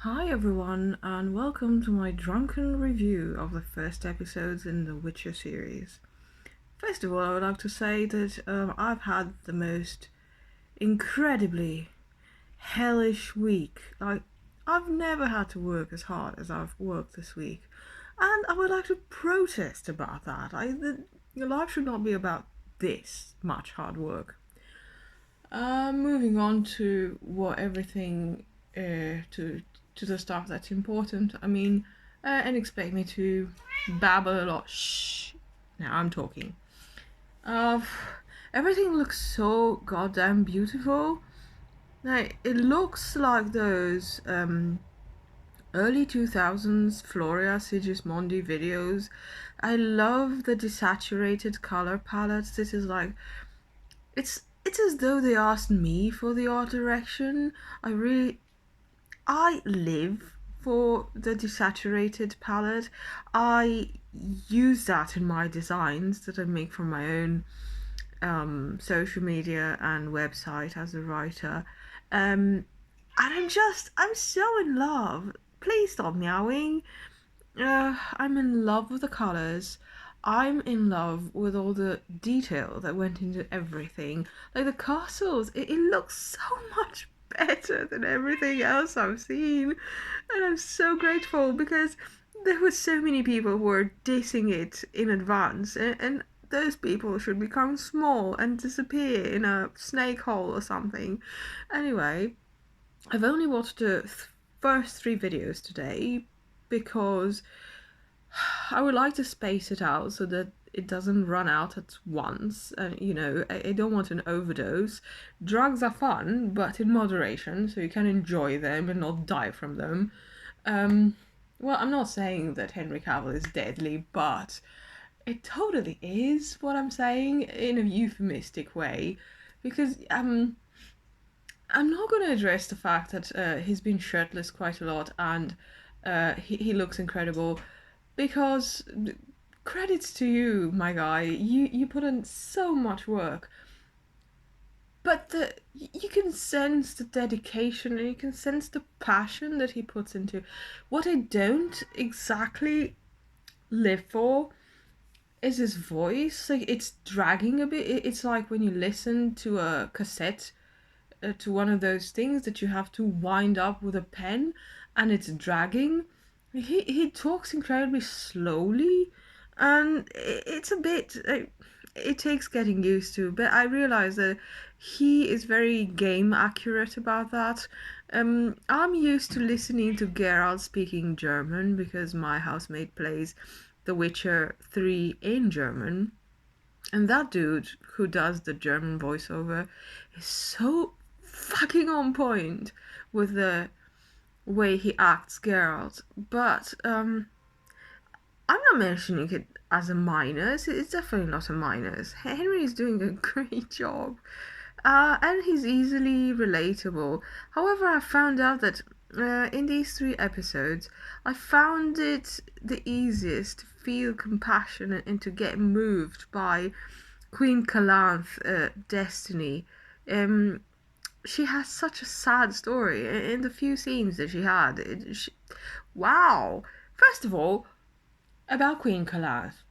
Hi everyone, and welcome to my drunken review of the first episodes in the Witcher series. First of all, I would like to say that I've had the most incredibly hellish week. I've never had to work as hard as I've worked this week, and I would like to protest about that. Your life should not be about this much hard work. Moving on to what everything to the stuff that's important. And expect me to babble a lot. Shh. Now I'm talking. Uh, Everything looks so goddamn beautiful. Like it looks like those early 2000s Floria Sigismondi videos. I love the desaturated color palettes. This is like it's as though they asked me for the art direction. I live for the desaturated palette. I use that in my designs that I make for my own social media and website as a writer. And I'm so in love. Please stop meowing. I'm in love with the colors. I'm in love with all the detail that went into everything. Like the castles, it looks so much better than everything else I've seen. And I'm so grateful because there were so many people who were dissing it in advance. And those people should become small and disappear in a snake hole or something. Anyway, I've only watched the first three videos today because I would like to space it out so that it doesn't run out at once. And I don't want an overdose. Drugs are fun, but in moderation, so you can enjoy them and not die from them. Well, I'm not saying that Henry Cavill is deadly, but it totally is what I'm saying in a euphemistic way, because I'm not going to address the fact that he's been shirtless quite a lot and he looks incredible because credits to you, my guy. You put in so much work, but you can sense the dedication and you can sense the passion that he puts into. What I don't exactly live for is his voice. Like it's dragging a bit. It's like when you listen to a cassette to one of those things that you have to wind up with a pen and it's dragging. He talks incredibly slowly and it's a bit it takes getting used to, but I realize that he is very game accurate about that. I'm used to listening to Geralt speaking German because my housemate plays The Witcher 3 in German. And that dude who does the German voiceover is so fucking on point with the way he acts Geralt. But I'm not mentioning it as a minus. It's definitely not a minus. Henry is doing a great job. And he's easily relatable. However, I found out that in these three episodes, I found it the easiest to feel compassion and to get moved by Queen Calanth's destiny. Um, she has such a sad story in the few scenes that she had. Wow! First of all, about Queen Calanth.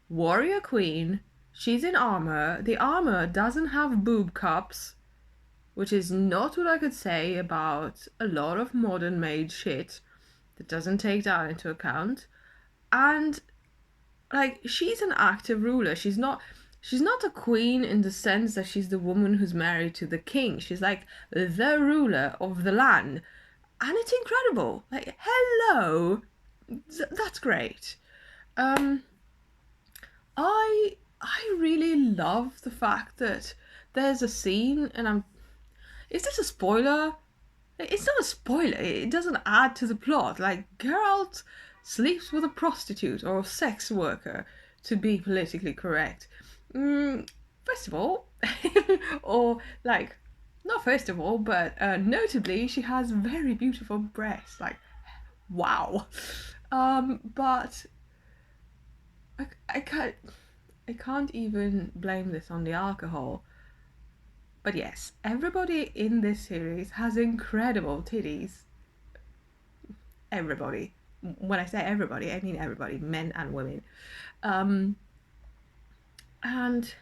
Warrior Queen, she's in armor. The armor doesn't have boob cups, which is not what I could say about a lot of modern made shit that doesn't take that into account. And like she's an active ruler. She's not a queen in the sense that she's the woman who's married to the king. She's like the ruler of the land. And it's incredible. Like, hello. That's great. Um I really love the fact that there's a scene and is this a spoiler? It's not a spoiler. It doesn't add to the plot. Like Geralt sleeps with a prostitute or a sex worker, to be politically correct. First of all, or like not first of all, but notably, she has very beautiful breasts. Like wow. But I can't even blame this on the alcohol. But yes, everybody in this series has incredible titties. everybody. When I say everybody, I mean everybody, men and women. Um, and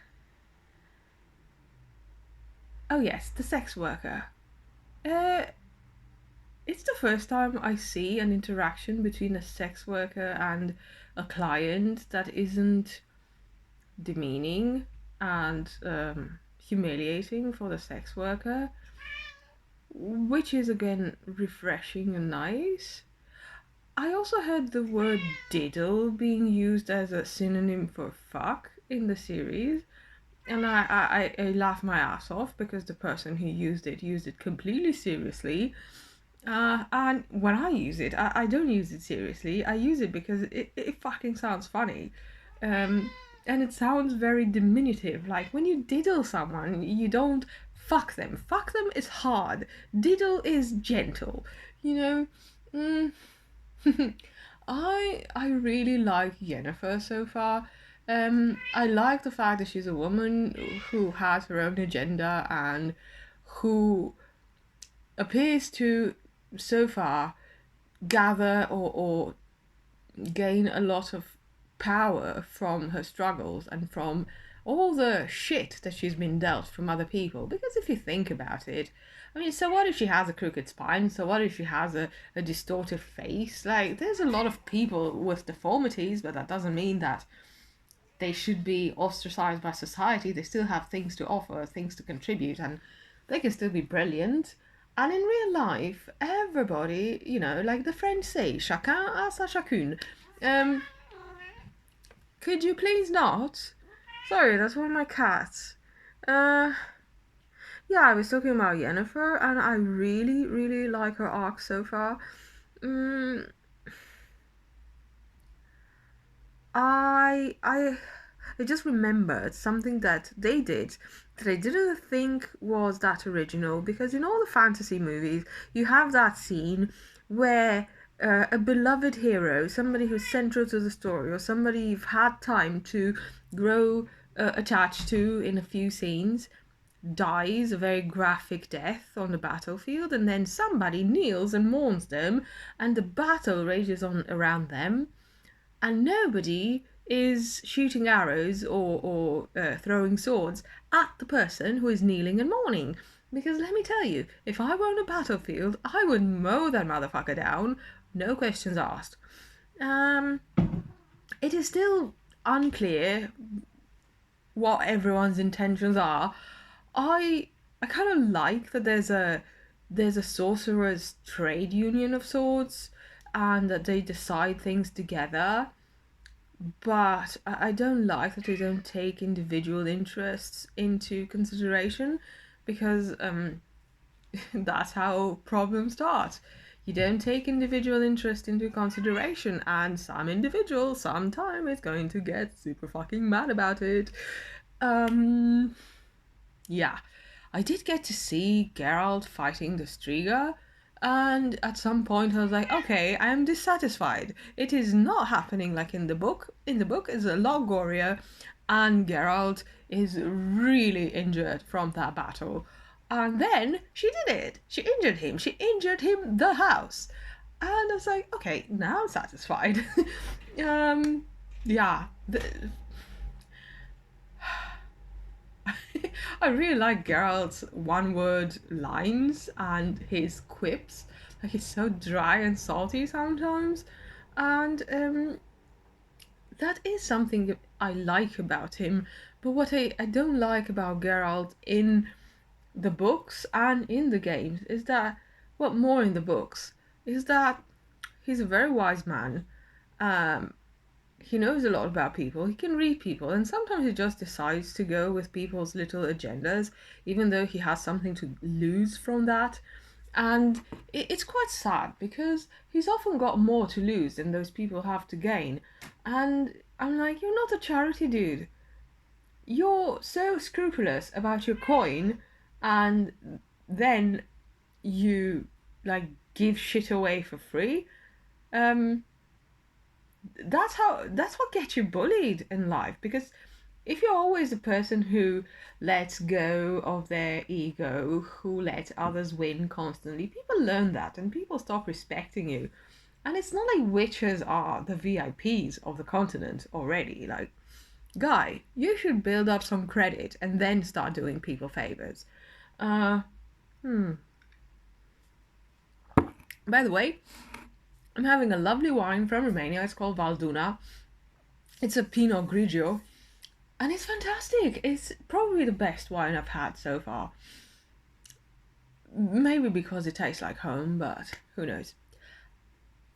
oh yes, the sex worker. Uh, it's the first time I see an interaction between a sex worker and a client that isn't demeaning and humiliating for the sex worker, which is again refreshing and nice. I also heard the word diddle being used as a synonym for fuck in the series, and I laughed my ass off because the person who used it completely seriously. And when I use it, I don't use it seriously. I use it because it fucking sounds funny. Um, and it sounds very diminutive. Like when you diddle someone, you don't fuck them. Fuck them is hard. Diddle is gentle. You know? Mm. I really like Jennifer so far. I like the fact that she's a woman who has her own agenda and who appears to so far gather or gain a lot of power from her struggles and from all the shit that she's been dealt from other people. Because if you think about it, I mean, so what if she has a crooked spine? So what if she has a distorted face? Like, there's a lot of people with deformities, but that doesn't mean that they should be ostracized by society. They still have things to offer, things to contribute, and they can still be brilliant. And in real life, everybody, you know, like the French say, chacun a sa chacune. Um, could you please not? Sorry, that's one of my cats. Uh, yeah, I was talking about Jennifer, and I really, really like her arc so far. Mm, I just remembered something that they did that I didn't think was that original, because in all the fantasy movies you have that scene where a beloved hero, somebody who's central to the story, or somebody you've had time to grow attached to in a few scenes, dies a very graphic death on the battlefield, and then somebody kneels and mourns them, and the battle rages on around them, and nobody is shooting arrows or throwing swords at the person who is kneeling and mourning. Because let me tell you, if I were on a battlefield, I would mow that motherfucker down, no questions asked. Um, it is still unclear what everyone's intentions are. I kind of like that there's a sorcerer's trade union of sorts, and that they decide things together, but I don't like that they don't take individual interests into consideration, because that's how problems start. You don't take individual interest into consideration, and some individual sometime is going to get super fucking mad about it. Um, yeah, I did get to see Geralt fighting the Striga, and at some point I was like, okay, I am dissatisfied. It is not happening like in the book. In the book, it's a lot gorier, and Geralt is really injured from that battle. And then she did it. She injured him. She injured him the house. And I was like, okay, now I'm satisfied. um, yeah. I really like Geralt's one-word lines and his quips. Like, he's so dry and salty sometimes, and that is something I like about him. But what I don't like about Geralt in the books and in the games is that, well, more in the books, is that he's a very wise man. Um, he knows a lot about people, he can read people, and sometimes he just decides to go with people's little agendas, even though he has something to lose from that. And it's quite sad because he's often got more to lose than those people have to gain. And I'm like, you're not a charity dude. You're so scrupulous about your coin, and then you like give shit away for free. Um, that's what gets you bullied in life, because if you're always the person who lets go of their ego, who lets others win constantly, people learn that and people stop respecting you. And it's not like witches are the VIPs of the continent already. Like, guy, you should build up some credit and then start doing people favors. Uh, hmm. By the way, I'm having a lovely wine from Romania. It's called Valduna. It's a Pinot Grigio, and it's fantastic. It's probably the best wine I've had so far. Maybe because it tastes like home, but who knows.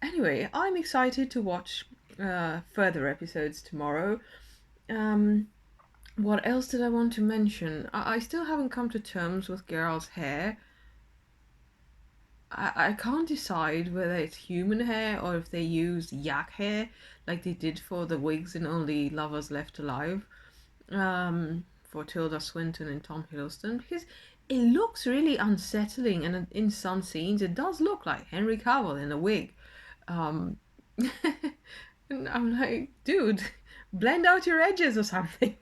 Anyway, I'm excited to watch further episodes tomorrow. What else did I want to mention? I still haven't come to terms with Geralt's hair. I can't decide whether it's human hair or if they use yak hair like they did for the wigs in Only Lovers Left Alive, for Tilda Swinton and Tom Hiddleston, because it looks really unsettling, and in some scenes it does look like Henry Cavill in a wig. And I'm like, dude, blend out your edges or something.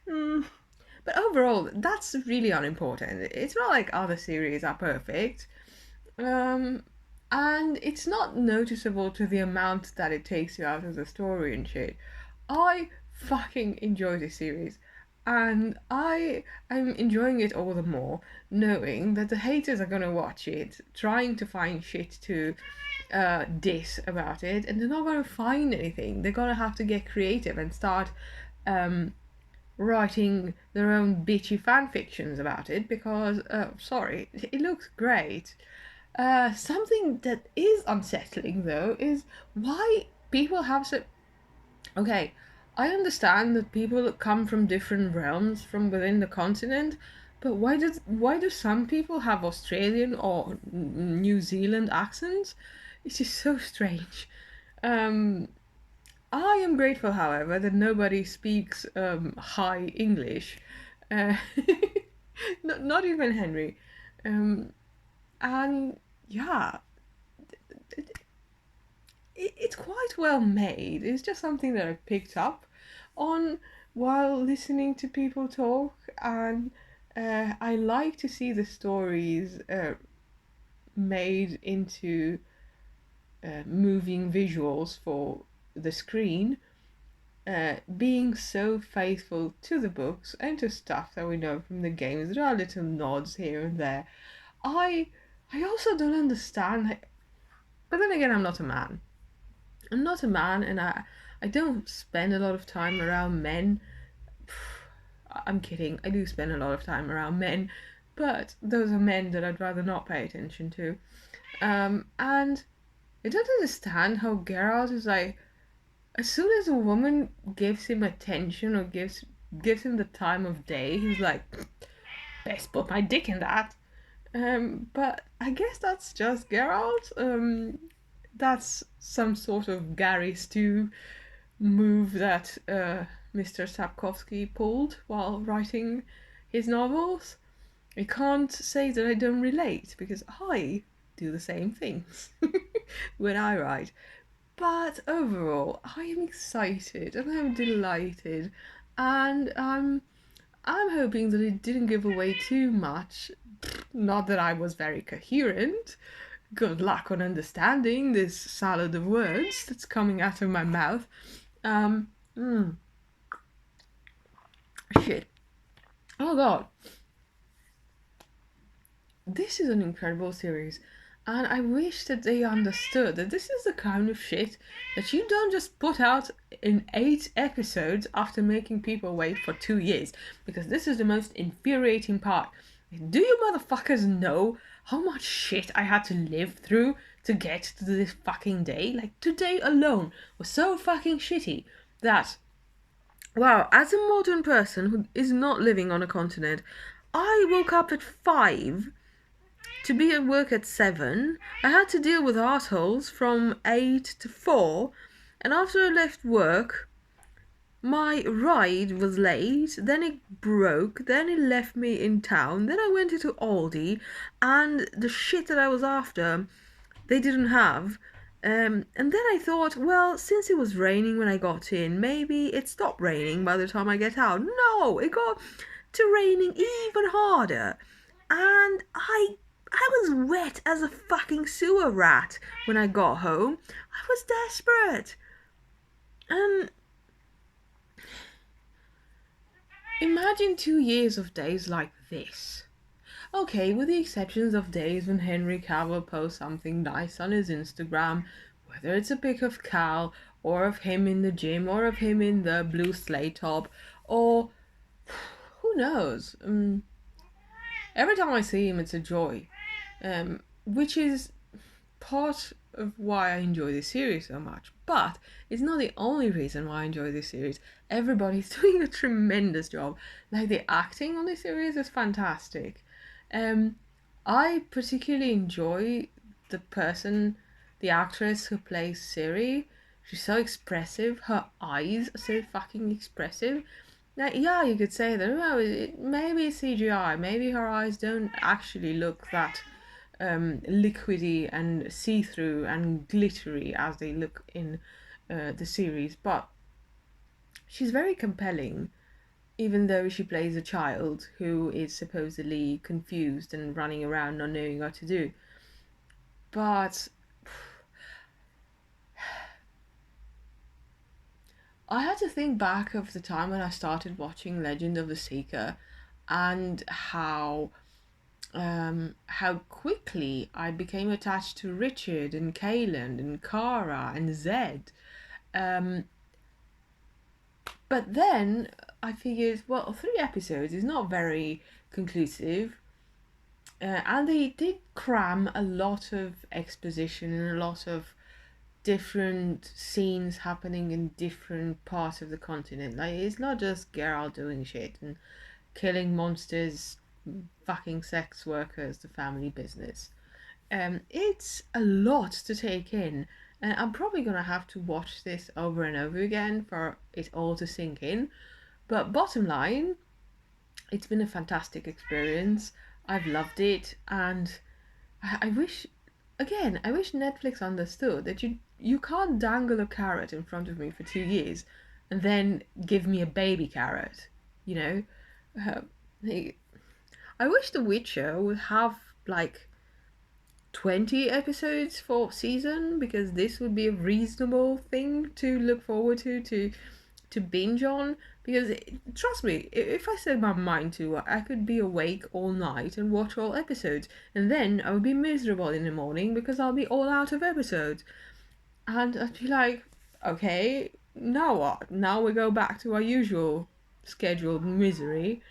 But overall, that's really unimportant. It's not like other series are perfect. And it's not noticeable to the amount that it takes you out of the story and shit. I fucking enjoy this series, and I am enjoying it all the more knowing that the haters are gonna watch it, trying to find shit to diss about it, and they're not gonna find anything. They're gonna have to get creative and start writing their own bitchy fan fictions about it because, sorry, it looks great. Something that is unsettling though is why people have so. Okay, I understand that people come from different realms from within the continent, but why do some people have Australian or New Zealand accents? It's just so strange. I am grateful, however, that nobody speaks high English. Uh, not even Henry. And yeah, it's quite well made. It's just something that I picked up on while listening to people talk, and I like to see the stories made into moving visuals for the screen, being so faithful to the books and to stuff that we know from the games. There are little nods here and there. I also don't understand, but then again, I'm not a man. I'm not a man, and I don't spend a lot of time around men. I'm kidding. I do spend a lot of time around men, but those are men that I'd rather not pay attention to. And I don't understand how Geralt is like, as soon as a woman gives him attention or gives him the time of day, he's like, best put my dick in that. But I guess that's just Geralt. That's some sort of Gary Stew move that Mr. Sapkowski pulled while writing his novels. I can't say that I don't relate because I do the same things when I write. But overall, I am excited and I'm delighted, and I'm hoping that it didn't give away too much. Not that I was very coherent. Good luck on understanding this salad of words that's coming out of my mouth. Shit. Oh god. This is an incredible series, and I wish that they understood that this is the kind of shit that you don't just put out in 8 episodes after making people wait for 2 years, because this is the most infuriating part. Do you motherfuckers know how much shit I had to live through to get to this fucking day? Like, today alone was so fucking shitty that, wow, as a modern person who is not living on a continent, I woke up at 5 to be at work at 7. I had to deal with assholes from 8 to 4, and after I left work, my ride was late, then it broke, then it left me in town, then I went into Aldi, and the shit that I was after, they didn't have. And then I thought, well, since it was raining when I got in, maybe it stopped raining by the time I get out. No, it got to raining even harder. And I was wet as a fucking sewer rat when I got home. I was desperate. And imagine 2 years of days like this. Okay, with the exceptions of days when Henry Cavill posts something nice on his Instagram, whether it's a pic of Cal, or of him in the gym, or of him in the blue sleigh top, or who knows. Every time I see him, it's a joy, which is part of why I enjoy this series so much. But it's not the only reason why I enjoy this series. Everybody's doing a tremendous job. Like, the acting on this series is fantastic. I particularly enjoy the actress who plays Siri. She's so expressive. Her eyes are so fucking expressive. Like, yeah, you could say that, well, maybe it's CGI. Maybe her eyes don't actually look that liquidy and see-through and glittery as they look in the series. But she's very compelling, even though she plays a child who is supposedly confused and running around not knowing what to do. But I had to think back of the time when I started watching Legend of the Seeker, and how quickly I became attached to Richard and Kayland and Kara and Zed. But then I figured, well, 3 episodes is not very conclusive. And they did cram a lot of exposition and a lot of different scenes happening in different parts of the continent. Like, it's not just Geralt doing shit and killing monsters, fucking sex workers, the family business. It's a lot to take in, and I'm probably gonna have to watch this over and over again for it all to sink in. But bottom line, it's been a fantastic experience. I've loved it, and I wish, again, I wish Netflix understood that you can't dangle a carrot in front of me for 2 years and then give me a baby carrot, you know? Uh, I wish The Witcher would have like 20 episodes for season, because this would be a reasonable thing to look forward to binge on. Because trust me, if I set my mind to it, I could be awake all night and watch all episodes, and then I would be miserable in the morning because I'll be all out of episodes, and I'd be like, okay, now what? Now we go back to our usual scheduled misery.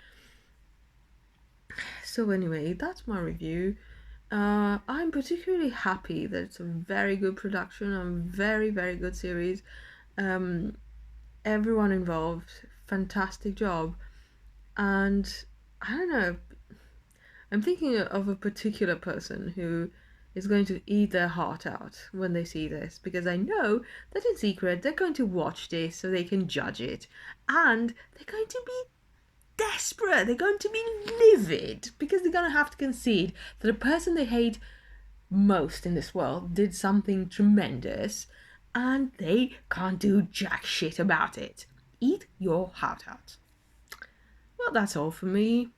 So anyway, that's my review. I'm particularly happy that it's a very good production, a very, very good series. Everyone involved, fantastic job. And I don't know, I'm thinking of a particular person who is going to eat their heart out when they see this, because I know that in secret they're going to watch this so they can judge it, and they're going to be desperate, they're going to be livid, because they're going to have to concede that the person they hate most in this world did something tremendous, and they can't do jack shit about it. Eat your heart out. Well, that's all for me.